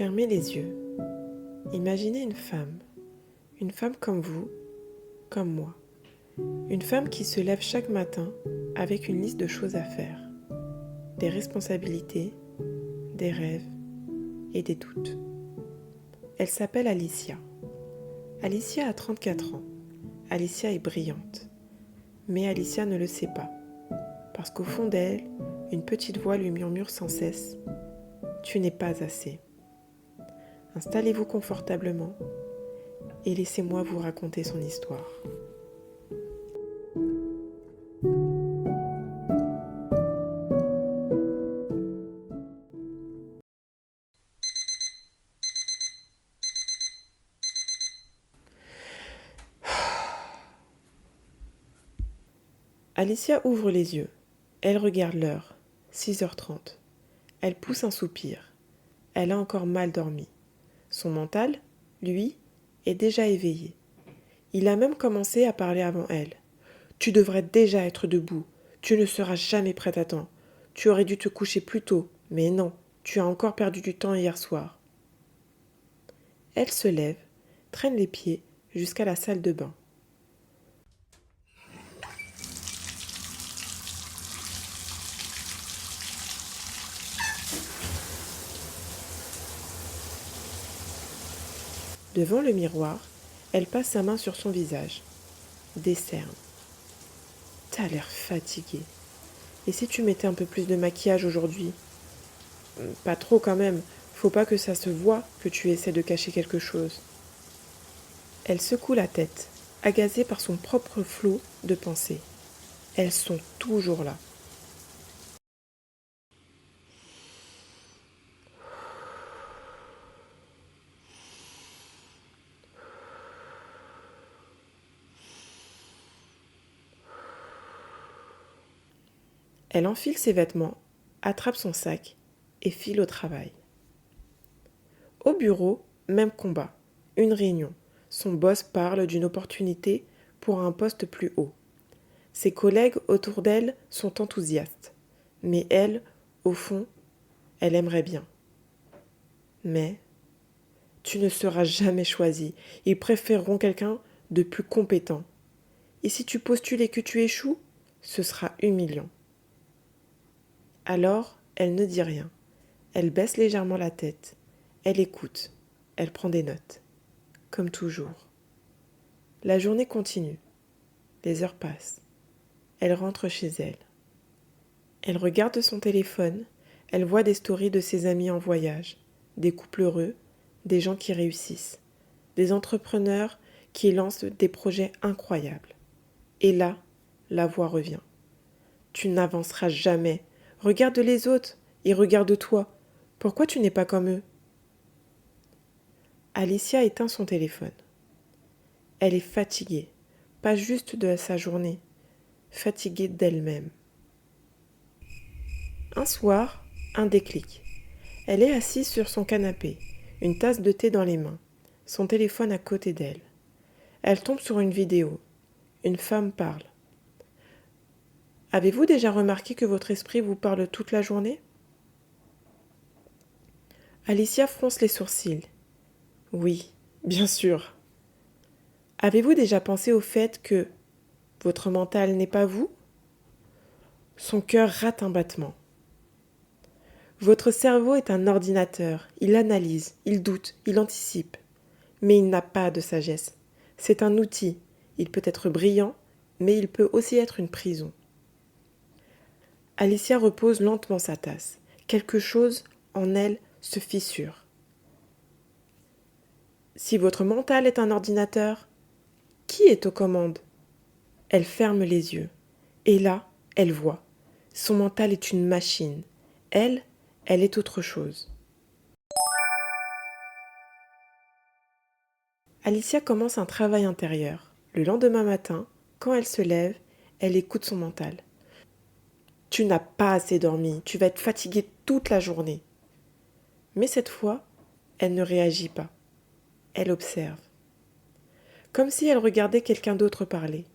Fermez les yeux. Imaginez une femme comme vous, comme moi. Une femme qui se lève chaque matin avec une liste de choses à faire, des responsabilités, des rêves et des doutes. Elle s'appelle Alicia. Alicia a 34 ans. Alicia est brillante. Mais Alicia ne le sait pas, parce qu'au fond d'elle, une petite voix lui murmure sans cesse « Tu n'es pas assez ». Installez-vous confortablement et laissez-moi vous raconter son histoire. Alicia ouvre les yeux. Elle regarde l'heure, 6h30. Elle pousse un soupir. Elle a encore mal dormi. Son mental, lui, est déjà éveillé. Il a même commencé à parler avant elle. « Tu devrais déjà être debout. Tu ne seras jamais prête à temps. Tu aurais dû te coucher plus tôt. Mais non, tu as encore perdu du temps hier soir. » Elle se lève, traîne les pieds jusqu'à la salle de bain. Devant le miroir, elle passe sa main sur son visage. Des cernes. T'as l'air fatiguée. Et si tu mettais un peu plus de maquillage aujourd'hui? Pas trop quand même. Faut pas que ça se voie que tu essaies de cacher quelque chose. Elle secoue la tête, agacée par son propre flot de pensées. Elles sont toujours là. Elle enfile ses vêtements, attrape son sac et file au travail. Au bureau, même combat. Une réunion. Son boss parle d'une opportunité pour un poste plus haut. Ses collègues autour d'elle sont enthousiastes. Mais elle, au fond, elle aimerait bien. Mais tu ne seras jamais choisi. Ils préféreront quelqu'un de plus compétent. Et si tu postules et que tu échoues, ce sera humiliant. Alors, elle ne dit rien. Elle baisse légèrement la tête. Elle écoute. Elle prend des notes. Comme toujours. La journée continue. Les heures passent. Elle rentre chez elle. Elle regarde son téléphone. Elle voit des stories de ses amis en voyage. Des couples heureux. Des gens qui réussissent. Des entrepreneurs qui lancent des projets incroyables. Et là, la voix revient. Tu n'avanceras jamais. Regarde les autres et regarde-toi. Pourquoi tu n'es pas comme eux? Alicia éteint son téléphone. Elle est fatiguée, pas juste de sa journée, fatiguée d'elle-même. Un soir, un déclic. Elle est assise sur son canapé, une tasse de thé dans les mains, son téléphone à côté d'elle. Elle tombe sur une vidéo. Une femme parle. Avez-vous déjà remarqué que votre esprit vous parle toute la journée? Alicia fronce les sourcils. Oui, bien sûr. Avez-vous déjà pensé au fait que votre mental n'est pas vous? Son cœur rate un battement. Votre cerveau est un ordinateur. Il analyse, il doute, il anticipe. Mais il n'a pas de sagesse. C'est un outil. Il peut être brillant, mais il peut aussi être une prison. Alicia repose lentement sa tasse. Quelque chose en elle se fissure. Si votre mental est un ordinateur, qui est aux commandes? Elle ferme les yeux. Et là, elle voit. Son mental est une machine. Elle est autre chose. Alicia commence un travail intérieur. Le lendemain matin, quand elle se lève, elle écoute son mental. Tu n'as pas assez dormi, tu vas être fatiguée toute la journée. Mais cette fois, elle ne réagit pas. Elle observe. Comme si elle regardait quelqu'un d'autre parler.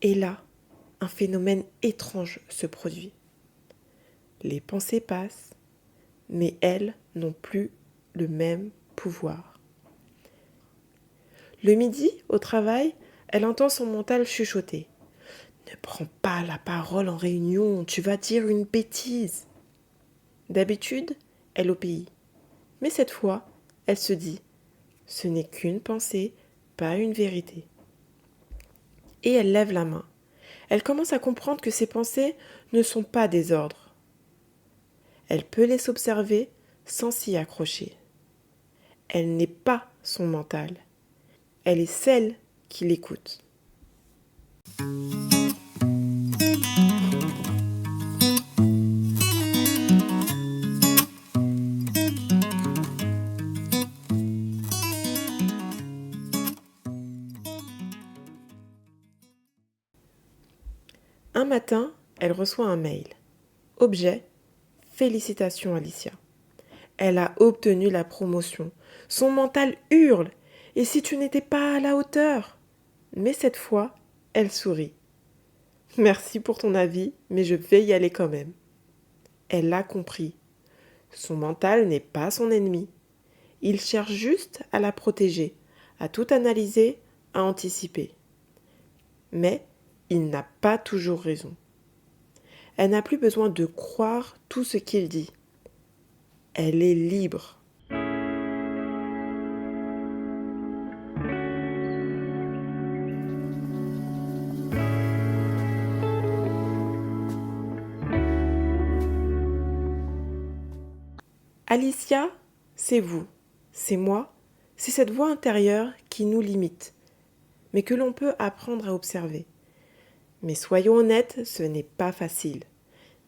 Et là, un phénomène étrange se produit. Les pensées passent, mais elles n'ont plus le même pouvoir. Le midi, au travail, elle entend son mental chuchoter. Ne prends pas la parole en réunion, tu vas dire une bêtise. D'habitude, elle obéit. Mais cette fois, elle se dit, ce n'est qu'une pensée, pas une vérité. Et elle lève la main. Elle commence à comprendre que ses pensées ne sont pas des ordres. Elle peut les observer sans s'y accrocher. Elle n'est pas son mental. Elle est celle qui l'écoute. Un matin, elle reçoit un mail. Objet, félicitations Alicia. Elle a obtenu la promotion. Son mental hurle. Et si tu n'étais pas à la hauteur? Mais cette fois, elle sourit. Merci pour ton avis, mais je vais y aller quand même. Elle l'a compris. Son mental n'est pas son ennemi. Il cherche juste à la protéger, à tout analyser, à anticiper. Mais il n'a pas toujours raison. Elle n'a plus besoin de croire tout ce qu'il dit. Elle est libre. Alicia, c'est vous, c'est moi, c'est cette voix intérieure qui nous limite, mais que l'on peut apprendre à observer. Mais soyons honnêtes, ce n'est pas facile.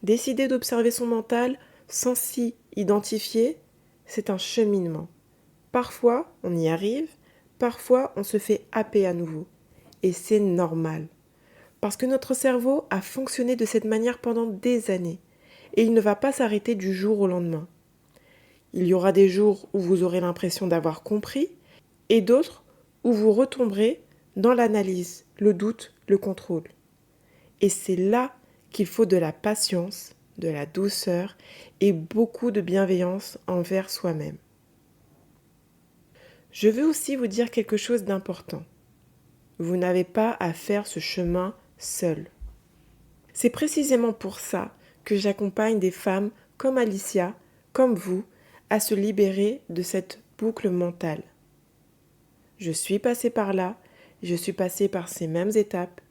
Décider d'observer son mental sans s'y identifier, c'est un cheminement. Parfois, on y arrive, parfois, on se fait happer à nouveau. Et c'est normal. Parce que notre cerveau a fonctionné de cette manière pendant des années. Et il ne va pas s'arrêter du jour au lendemain. Il y aura des jours où vous aurez l'impression d'avoir compris et d'autres où vous retomberez dans l'analyse, le doute, le contrôle. Et c'est là qu'il faut de la patience, de la douceur et beaucoup de bienveillance envers soi-même. Je veux aussi vous dire quelque chose d'important. Vous n'avez pas à faire ce chemin seul. C'est précisément pour ça que j'accompagne des femmes comme Alicia, comme vous, à se libérer de cette boucle mentale. Je suis passée par là, je suis passée par ces mêmes étapes,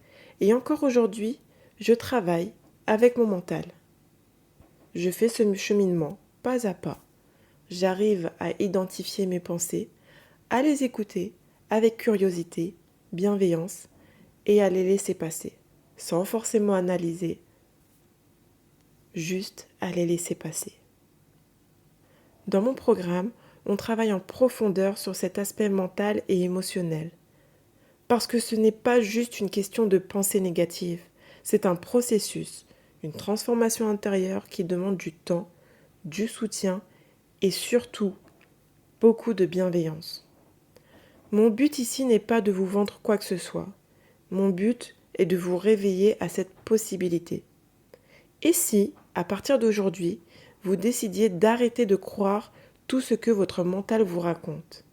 et encore aujourd'hui, je travaille avec mon mental. Je fais ce cheminement pas à pas. J'arrive à identifier mes pensées, à les écouter avec curiosité, bienveillance, et à les laisser passer, sans forcément analyser, juste à les laisser passer. Dans mon programme, on travaille en profondeur sur cet aspect mental et émotionnel. Parce que ce n'est pas juste une question de pensée négative, c'est un processus, une transformation intérieure qui demande du temps, du soutien et surtout beaucoup de bienveillance. Mon but ici n'est pas de vous vendre quoi que ce soit. Mon but est de vous réveiller à cette possibilité. Et si, à partir d'aujourd'hui, vous décidiez d'arrêter de croire tout ce que votre mental vous raconte?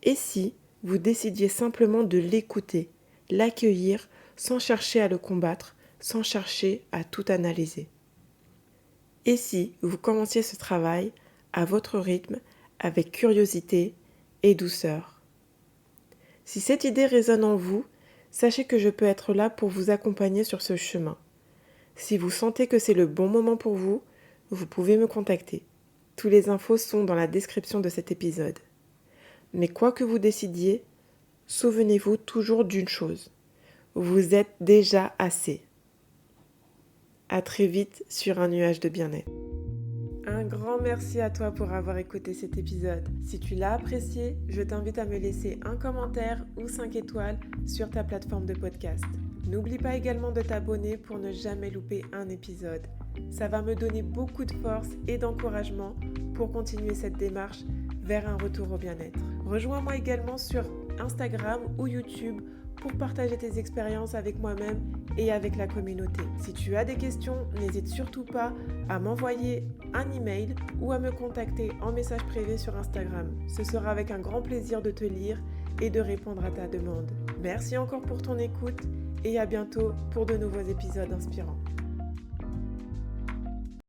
Et si vous décidiez simplement de l'écouter, l'accueillir, sans chercher à le combattre, sans chercher à tout analyser? Et si vous commenciez ce travail à votre rythme, avec curiosité et douceur? Si cette idée résonne en vous, sachez que je peux être là pour vous accompagner sur ce chemin. Si vous sentez que c'est le bon moment pour vous, vous pouvez me contacter. Toutes les infos sont dans la description de cet épisode. Mais quoi que vous décidiez, souvenez-vous toujours d'une chose. Vous êtes déjà assez. À très vite sur un nuage de bien-être. Un grand merci à toi pour avoir écouté cet épisode. Si tu l'as apprécié, je t'invite à me laisser un commentaire ou 5 étoiles sur ta plateforme de podcast. N'oublie pas également de t'abonner pour ne jamais louper un épisode. Ça va me donner beaucoup de force et d'encouragement pour continuer cette démarche vers un retour au bien-être. Rejoins-moi également sur Instagram ou YouTube pour partager tes expériences avec moi-même et avec la communauté. Si tu as des questions, n'hésite surtout pas à m'envoyer un email ou à me contacter en message privé sur Instagram. Ce sera avec un grand plaisir de te lire et de répondre à ta demande. Merci encore pour ton écoute et à bientôt pour de nouveaux épisodes inspirants.